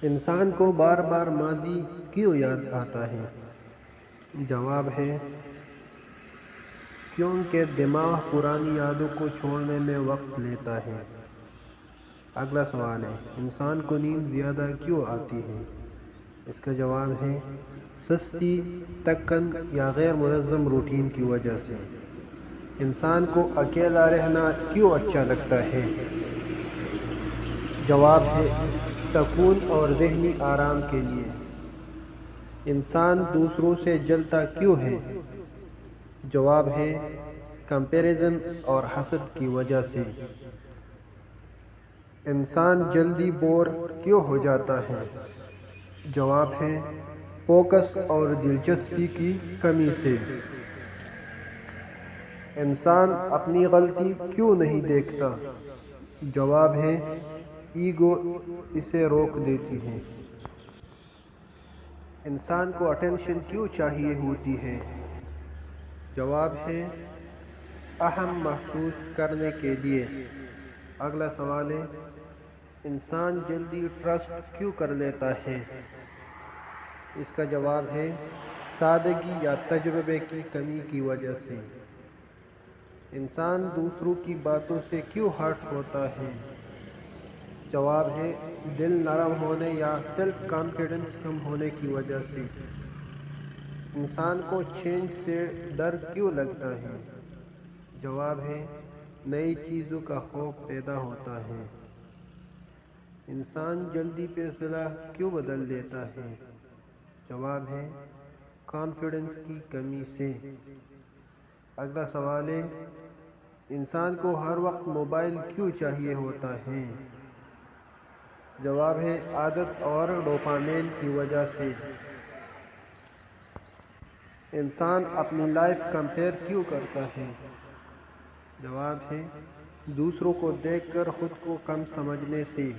انسان کو بار بار ماضی کیوں یاد آتا ہے؟ جواب ہے کیونکہ دماغ پرانی یادوں کو چھوڑنے میں وقت لیتا ہے۔ اگلا سوال ہے انسان کو نیند زیادہ کیوں آتی ہے؟ اس کا جواب ہے سستی، تھکن یا غیر منظم روٹین کی وجہ سے۔ انسان کو اکیلا رہنا کیوں اچھا لگتا ہے؟ جواب ہے سکون اور ذہنی آرام کے لیے۔ انسان دوسروں سے جلتا کیوں ہے؟ جواب ہے کمپیریزن اور حسد کی وجہ سے۔ انسان جلدی بور کیوں ہو جاتا ہے؟ جواب ہے فوکس اور دلچسپی کی کمی سے۔ انسان اپنی غلطی کیوں نہیں دیکھتا؟ جواب ہے ایگو اسے روک دیتی ہے۔ انسان کو اٹینشن کیوں چاہیے ہوتی ہے؟ جواب ہے اہم محسوس کرنے کے لیے۔ اگلا سوال ہے انسان جلدی ٹرسٹ کیوں کر لیتا ہے؟ اس کا جواب ہے سادگی یا تجربے کی کمی کی وجہ سے۔ انسان دوسروں کی باتوں سے کیوں ہرٹ ہوتا ہے؟ جواب ہے دل نرم ہونے یا سیلف کانفیڈنس کم ہونے کی وجہ سے۔ انسان کو چینج سے ڈر کیوں لگتا ہے؟ جواب ہے نئی چیزوں کا خوف پیدا ہوتا ہے۔ انسان جلدی فیصلہ کیوں بدل دیتا ہے؟ جواب ہے کانفیڈنس کی کمی سے۔ اگلا سوال ہے انسان کو ہر وقت موبائل کیوں چاہیے ہوتا ہے؟ جواب ہے عادت اور ڈوپامین کی وجہ سے۔ انسان اپنی لائف کمپیئر کیوں کرتا ہے؟ جواب ہے دوسروں کو دیکھ کر خود کو کم سمجھنے سے۔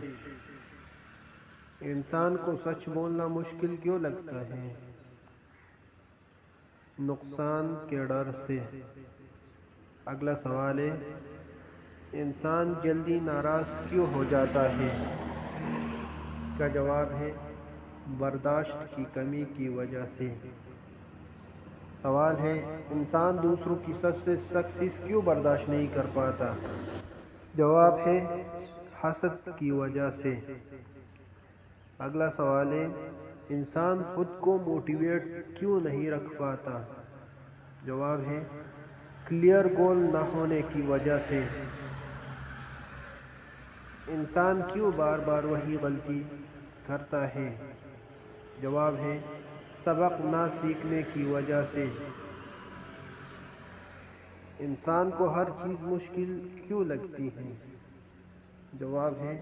انسان کو سچ بولنا مشکل کیوں لگتا ہے؟ نقصان کے ڈر سے۔ اگلا سوال ہے انسان جلدی ناراض کیوں ہو جاتا ہے؟ اس کا جواب ہے برداشت کی کمی کی وجہ سے۔ سوال ہے انسان دوسروں کی سکسیس کیوں برداشت نہیں کر پاتا؟ جواب ہے حسد کی وجہ سے۔ اگلا سوال ہے انسان خود کو موٹیویٹ کیوں نہیں رکھ پاتا؟ جواب ہے کلیئر گول نہ ہونے کی وجہ سے۔ انسان کیوں بار بار وہی غلطی کرتا ہے؟ جواب ہے سبق نہ سیکھنے کی وجہ سے۔ انسان کو ہر چیز مشکل کیوں لگتی ہے؟ جواب ہے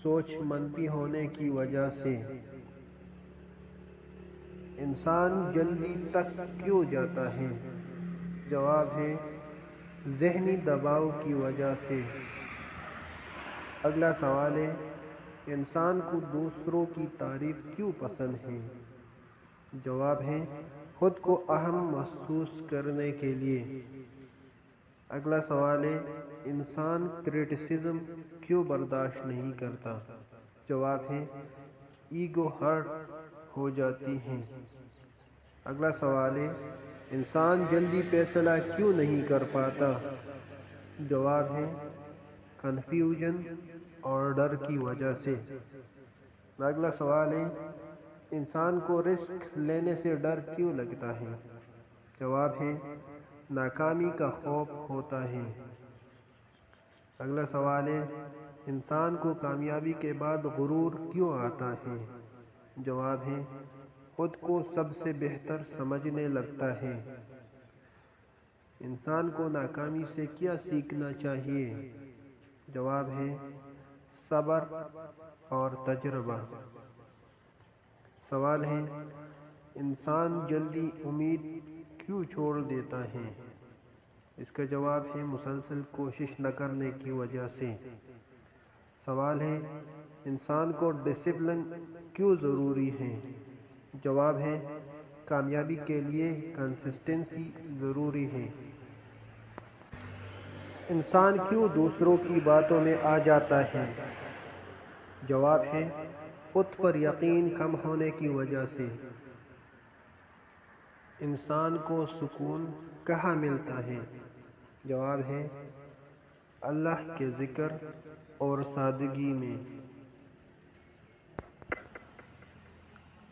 سوچ منفی ہونے کی وجہ سے۔ انسان جلدی تک کیوں جاتا ہے؟ جواب ہے ذہنی دباؤ کی وجہ سے۔ اگلا سوال ہے انسان کو دوسروں کی تعریف کیوں پسند ہے؟ جواب ہے خود کو اہم محسوس کرنے کے لیے۔ اگلا سوال ہے انسان کرٹیسزم کیوں برداشت نہیں کرتا؟ جواب ہے ایگو ہرٹ ہو جاتی ہے۔ اگلا سوال ہے انسان جلدی فیصلہ کیوں نہیں کر پاتا؟ جواب ہے کنفیوژن اور ڈر کی وجہ سے۔ اگلا سوال ہے انسان کو رسک لینے سے ڈر کیوں لگتا ہے؟ جواب ہے ناکامی کا خوف ہوتا ہے۔ اگلا سوال ہے انسان کو کامیابی کے بعد غرور کیوں آتا ہے؟ جواب ہے خود کو سب سے بہتر سمجھنے لگتا ہے۔ انسان کو ناکامی سے کیا سیکھنا چاہیے؟ جواب ہے صبر اور تجربہ۔ سوال ہے انسان جلدی امید کیوں چھوڑ دیتا ہے؟ اس کا جواب ہے مسلسل کوشش نہ کرنے کی وجہ سے۔ سوال ہے انسان کو ڈسپلن کیوں ضروری ہے؟ جواب ہے کامیابی کے لیے کنسسٹنسی ضروری ہے۔ انسان کیوں دوسروں کی باتوں میں آ جاتا ہے؟ جواب ہے خود پر یقین کم ہونے کی وجہ سے۔ انسان کو سکون کہاں ملتا ہے؟ جواب ہے اللہ کے ذکر اور سادگی میں۔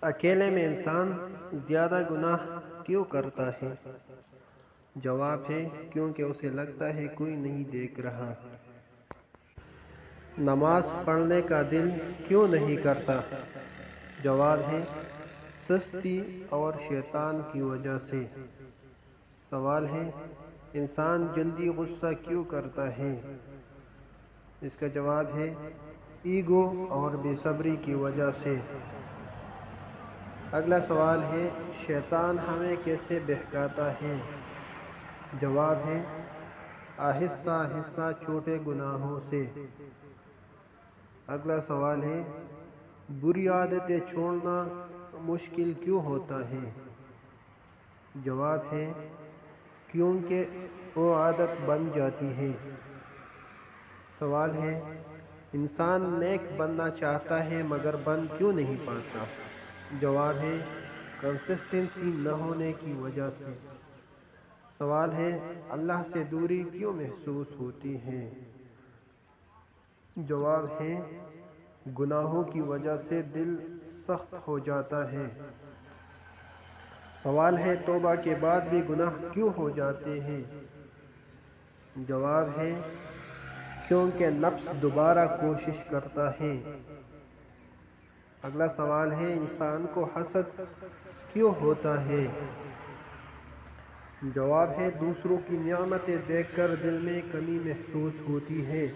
اکیلے میں انسان زیادہ گناہ کیوں کرتا ہے؟ جواب ہے کیونکہ اسے لگتا ہے کوئی نہیں دیکھ رہا۔ نماز پڑھنے کا دل کیوں نہیں کرتا؟ جواب ہے سستی اور شیطان کی وجہ سے۔ سوال ہے انسان جلدی غصہ کیوں کرتا ہے؟ اس کا جواب ہے ایگو اور بے صبری کی وجہ سے۔ اگلا سوال ہے شیطان ہمیں کیسے بہکاتا ہے؟ جواب ہے آہستہ آہستہ چھوٹے گناہوں سے۔ اگلا سوال ہے بری عادتیں چھوڑنا مشکل کیوں ہوتا ہے؟ جواب ہے کیونکہ وہ عادت بن جاتی ہے۔ سوال ہے انسان نیک بننا چاہتا ہے مگر بن کیوں نہیں پاتا؟ جواب ہے کنسسٹنسی نہ ہونے کی وجہ سے۔ سوال ہے اللہ سے دوری کیوں محسوس ہوتی ہے؟ جواب ہے گناہوں کی وجہ سے دل سخت ہو جاتا ہے۔ سوال ہے توبہ کے بعد بھی گناہ کیوں ہو جاتے ہیں؟ جواب ہے کیونکہ نفس دوبارہ کوشش کرتا ہے۔ اگلا سوال ہے انسان کو حسد کیوں ہوتا ہے؟ جواب ہے دوسروں کی نعمتیں دیکھ کر دل میں کمی محسوس ہوتی ہے۔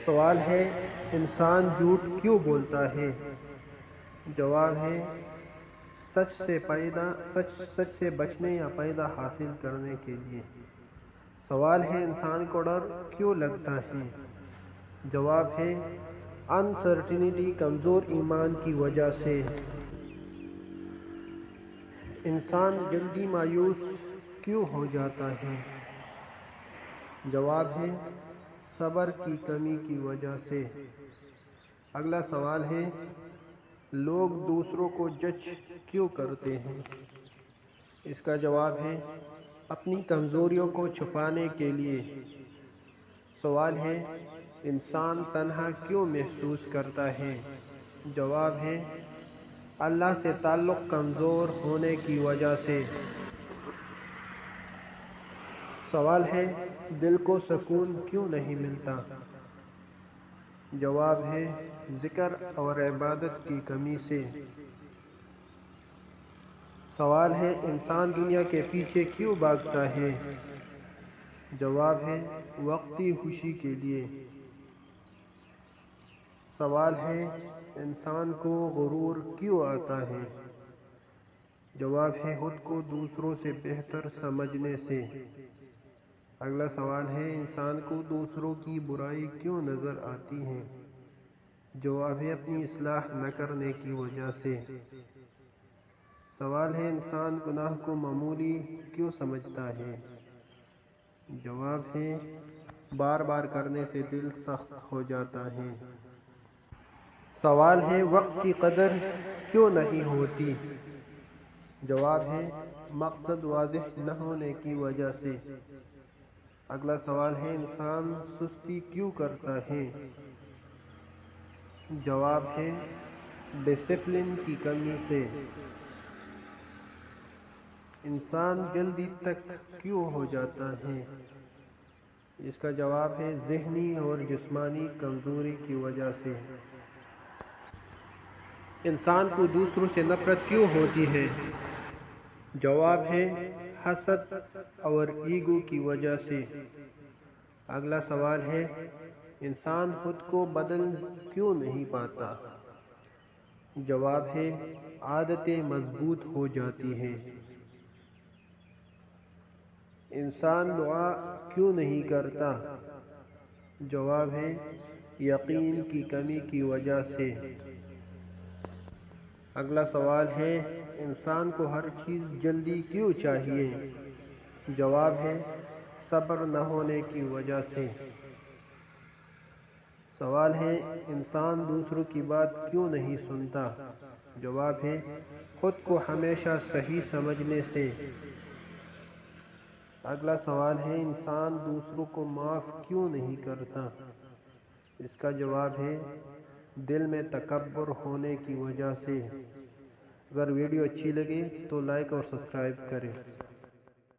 سوال ہے انسان جھوٹ کیوں بولتا ہے؟ جواب ہے سچ سے بچنے یا فائدہ حاصل کرنے کے لیے۔ سوال ہے انسان کو ڈر کیوں لگتا ہے؟ جواب ہے انسرٹینٹی کمزور ایمان کی وجہ سے۔ انسان جلدی مایوس کیوں ہو جاتا ہے؟ جواب ہے صبر کی کمی کی وجہ سے۔ اگلا سوال ہے لوگ دوسروں کو جج کیوں کرتے ہیں؟ اس کا جواب ہے اپنی کمزوریوں کو چھپانے کے لیے۔ سوال ہے انسان تنہا کیوں محسوس کرتا ہے؟ جواب ہے اللہ سے تعلق کمزور ہونے کی وجہ سے۔ سوال ہے دل کو سکون کیوں نہیں ملتا؟ جواب ہے ذکر اور عبادت کی کمی سے۔ سوال ہے انسان دنیا کے پیچھے کیوں بھاگتا ہے؟ جواب ہے وقتی خوشی کے لیے۔ سوال ہے انسان کو غرور کیوں آتا ہے؟ جواب ہے خود کو دوسروں سے بہتر سمجھنے سے۔ اگلا سوال ہے انسان کو دوسروں کی برائی کیوں نظر آتی ہے؟ جواب ہے اپنی اصلاح نہ کرنے کی وجہ سے۔ سوال ہے انسان گناہ کو معمولی کیوں سمجھتا ہے؟ جواب ہے بار بار کرنے سے دل سخت ہو جاتا ہے۔ سوال ہے وقت کی قدر کیوں نہیں ہوتی؟ جواب ہے مقصد واضح نہ ہونے کی وجہ سے۔ اگلا سوال ہے انسان سستی کیوں کرتا ہے؟ جواب ہے ڈسپلن کی کمی سے۔ انسان جلدی تک کیوں ہو جاتا ہے؟ اس کا جواب ہے ذہنی اور جسمانی کمزوری کی وجہ سے۔ انسان کو دوسروں سے نفرت کیوں ہوتی ہے؟ جواب ہے حسد اور ایگو کی وجہ سے۔ اگلا سوال ہے انسان خود کو بدل کیوں نہیں پاتا؟ جواب ہے عادتیں مضبوط ہو جاتی ہیں۔ انسان دعا کیوں نہیں کرتا؟ جواب ہے یقین کی کمی کی وجہ سے۔ اگلا سوال ہے انسان کو ہر چیز جلدی کیوں چاہیے؟ جواب ہے صبر نہ ہونے کی وجہ سے۔ سوال ہے انسان دوسروں کی بات کیوں نہیں سنتا؟ جواب ہے خود کو ہمیشہ صحیح سمجھنے سے۔ اگلا سوال ہے انسان دوسروں کو معاف کیوں نہیں کرتا؟ اس کا جواب ہے دل میں تکبر ہونے کی وجہ سے۔ اگر ویڈیو اچھی لگے تو لائک اور سبسکرائب کریں۔